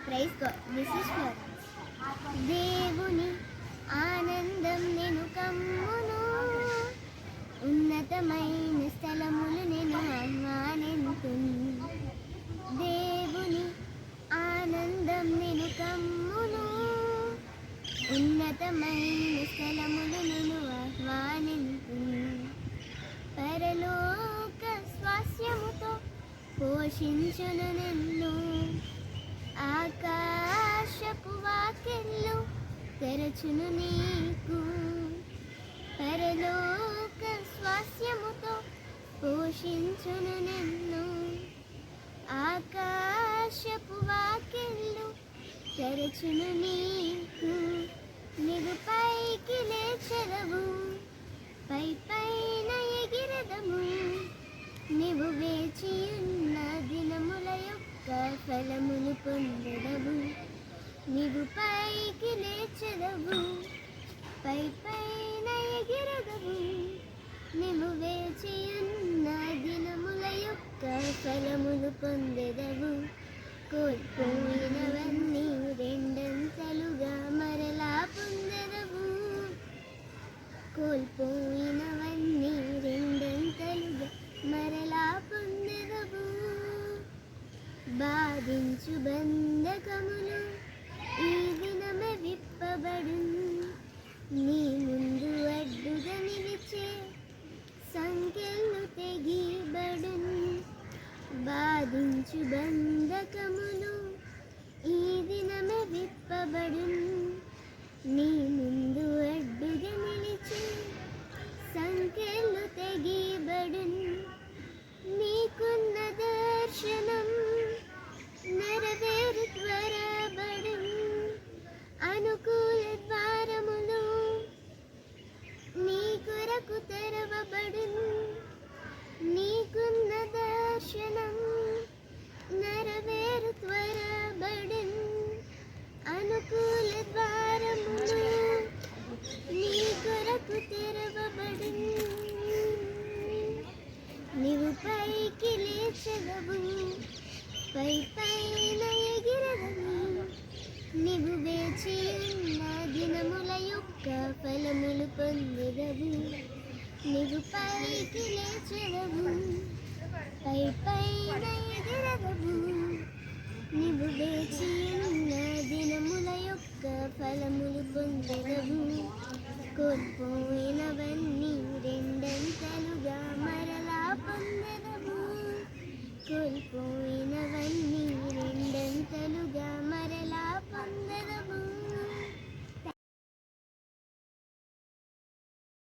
Praise God. This is Florence. దేవుని ఆనందం నేను కమ్మును, ఉన్నతమైన స్థలములు నేను ఆహ్వానింతును. దేవుని ఆనందం నేను కమ్మును, ఉన్నతమైన స్థలములు నేను ఆహ్వానింతును. పరలోక స్వాస్యముతో పోషించును నన్ను, ఆకాశపు వాకిళ్ళు తెరచును నీకు. పరలోక స్వాస్యముతో పోషించును నన్ను, ఆకాశపు వాకిళ్ళు తెరచును నీకు. నీవు పైకి లేచెదవు, పై పైన ఎగిరెదము. నీవు వేచియున్న దినముల యొక్క ఫలములు పొందెదవు. నీవు పైకి లేచెదవు, పై పైన ఎగిరెదవు. నీవు వేచియున్న దినముల యొక్క ఫలములు పొందెదవు. కోల్పోయినవన్నీ రెండంతలుగా మరలా పొందెదవు. కోల్పోయినవన్నీ రెండంతలుగా మరలా పొందెదవు. బాధించు బంధకములు ఈ దినమే విప్పబడును, నీ ముందు అడ్డుగా నిలిచే సంకెళ్ళు తెగిబడును. బాధించు బంధకములు ఈ దినమే విప్పబడును, నీ ముందు అడ్డుగా నిలిచి సంకెళ్ళు తెగిబడును. నీకున్న దర్శనం నెరవేరు త్వరబడును, అనుకూల ద్వారములు నీ కొరకు తెరవబడును. నీకున్న దర్శనం నెరవేరు త్వరబడును, అనుకూల ద్వారములు నీ కొరకు తెరవబడును. నీవు పైకి లేచెదవు, పై పైన ఎగిరెదవు. నీవు వేచియున్న దినముల యొక్క ఫలములు పొందెదవు. నీవు పైకి లేచెదవు, పై పైన ఎగిరెదవు. నీవు వేచియున్న దినముల యొక్క ఫలములు పొందెదవు. కోల్పోయినవన్నీ రెండంతలుగా మరలా పొందెదవు. కోల్పోయినవన్నీ